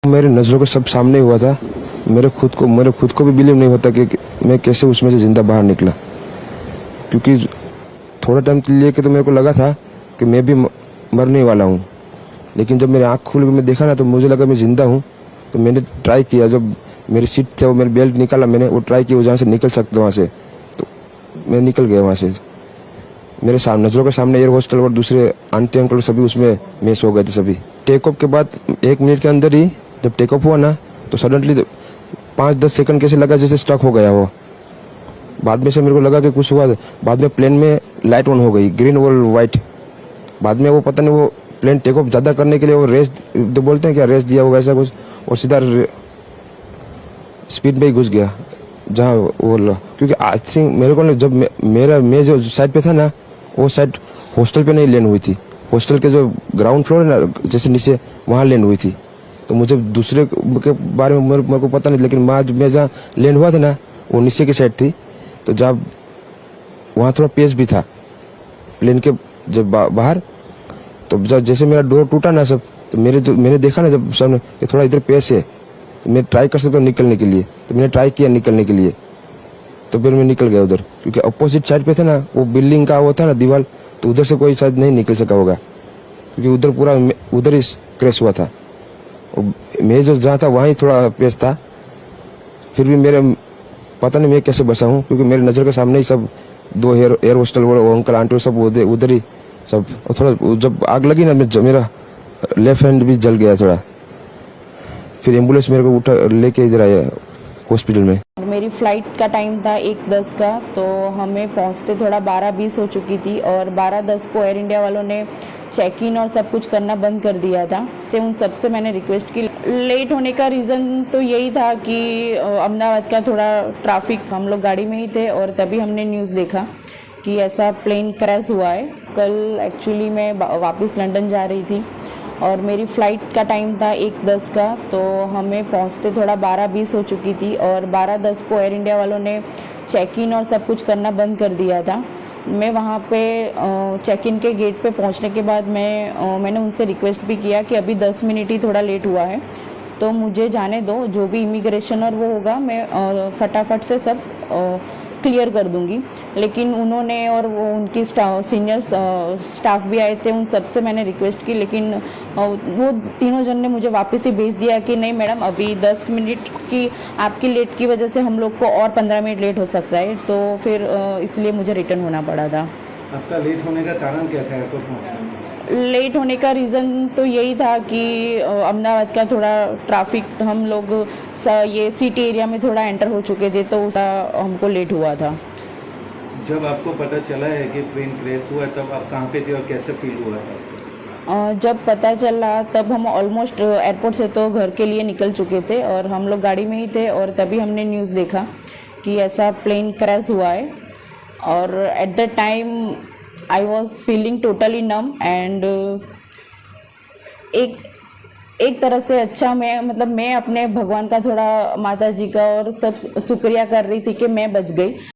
मेरे नज़रों के सब सामने हुआ था। मेरे खुद को भी बिलीव नहीं होता कि मैं कैसे उसमें से जिंदा बाहर निकला, क्योंकि थोड़ा टाइम लिए के तो मेरे को लगा था कि मैं भी मरने वाला हूँ। लेकिन जब मेरी आँख खुल के मैं देखा ना तो मुझे लगा मैं जिंदा हूँ। तो मैंने ट्राई किया, जब मेरी सीट थे वो मेरी बेल्ट निकाला, मैंने वो ट्राई किया जहाँ से निकल सकता वहाँ से, तो मैं निकल गया वहाँ से। मेरे सामने नजरों के सामने एयर हॉस्टल और दूसरे आंटी अंकल सभी उसमें मिस हो गए थे सभी। टेक ऑफ के बाद 1 मिनट के अंदर ही जब टेक ऑफ हुआ ना तो सडनली 5-10 सेकंड कैसे लगा जैसे स्टक हो गया वो। बाद में से मेरे को लगा कि कुछ हुआ। बाद में प्लेन में लाइट ऑन हो गई, ग्रीन और वाइट। बाद में वो पता नहीं वो प्लेन टेक ऑफ ज्यादा करने के लिए वो रेस बोलते हैं क्या, रेस दिया होगा ऐसा कुछ, और सीधा स्पीड में ही घुस गया जहाँ वो क्योंकि आई थिंक मेरे को जब मैं जो साइड पे था ना वो साइड हॉस्टल पे नहीं लैंड हुई थी। हॉस्टल के जो ग्राउंड फ्लोर है ना जैसे नीचे वहाँ लैंड हुई थी। तो मुझे दूसरे के बारे में मेरे को पता नहीं, लेकिन मैं जहाँ लैंड हुआ था ना वो नीचे की साइड थी। तो जब वहाँ थोड़ा पेस भी था प्लेन के जब बाहर, तो जब जैसे मेरा डोर टूटा ना सब, तो मैंने देखा ना जब सामने कि थोड़ा इधर पेस है, तो मैं ट्राई कर सकता हूँ निकलने के लिए। तो मैंने ट्राई किया निकलने के लिए, तो फिर मैं निकल गया उधर, क्योंकि अपोजिट साइड पे था ना वो बिल्डिंग का वो था ना दीवार, तो उधर से कोई शायद नहीं निकल सका होगा, क्योंकि उधर पूरा उधर ही क्रैश हुआ था। मैं जो जहाँ था वहीं थोड़ा पेस था। फिर भी मेरे पता नहीं मैं कैसे बचा हूँ, क्योंकि मेरे नज़र के सामने ही सब 2 एयर होस्टल वो अंकल आंटी सब उधर ही सब। और थोड़ा जब आग लगी ना मेरा लेफ्ट हैंड भी जल गया थोड़ा। फिर एम्बुलेंस मेरे को उठा लेके इधर आया हॉस्पिटल में। मेरी फ़्लाइट का टाइम था 1:10 का, तो हमें पहुंचते थोड़ा 12:20 हो चुकी थी और 12:10 को एयर इंडिया वालों ने चेक इन और सब कुछ करना बंद कर दिया था। तो उन सब से मैंने रिक्वेस्ट की। लेट होने का रीज़न तो यही था कि अहमदाबाद का थोड़ा ट्रैफिक, हम लोग गाड़ी में ही थे और तभी हमने न्यूज़ देखा कि ऐसा प्लेन क्रैश हुआ है। कल एक्चुअली मैं वापस लंदन जा रही थी और मेरी फ़्लाइट का टाइम था 1:10 का, तो हमें पहुंचते थोड़ा 12:20 हो चुकी थी और 12:10 को एयर इंडिया वालों ने चेक इन और सब कुछ करना बंद कर दिया था। मैं वहाँ पे चेक इन के गेट पे पहुँचने के बाद मैंने उनसे रिक्वेस्ट भी किया कि अभी 10 मिनट ही थोड़ा लेट हुआ है तो मुझे जाने दो, जो भी इमिग्रेशन और वो होगा मैं फटाफट से सब क्लियर कर दूंगी। लेकिन उन्होंने और वो उनकी सीनियर स्टाफ भी आए थे, उन सब से मैंने रिक्वेस्ट की, लेकिन वो तीनों जन ने मुझे वापस ही भेज दिया कि नहीं मैडम अभी 10 मिनट की आपकी लेट की वजह से हम लोग को और 15 मिनट लेट हो सकता है। तो फिर इसलिए मुझे रिटर्न होना पड़ा था। आपका लेट होने का कारण क्या था एयरपोर्ट पहुंचने? लेट होने का रीज़न तो यही था कि अहमदाबाद का थोड़ा ट्रैफिक, हम लोग ये सिटी एरिया में थोड़ा एंटर हो चुके थे तो उसका हमको लेट हुआ था। जब आपको पता चला है कि ट्रेन क्रैश हुआ है तब आप कहाँ पे थे और कैसे फील हुआ था? जब पता चला तब हम ऑलमोस्ट एयरपोर्ट से तो घर के लिए निकल चुके थे और हम लोग गाड़ी में ही थे और तभी हमने न्यूज़ देखा कि ऐसा प्लेन क्रैश हुआ है। और at the time I was feeling totally num and एक तरह से अच्छा, मैं अपने भगवान का थोड़ा, माता जी का और सब शुक्रिया कर रही थी कि मैं बच गई।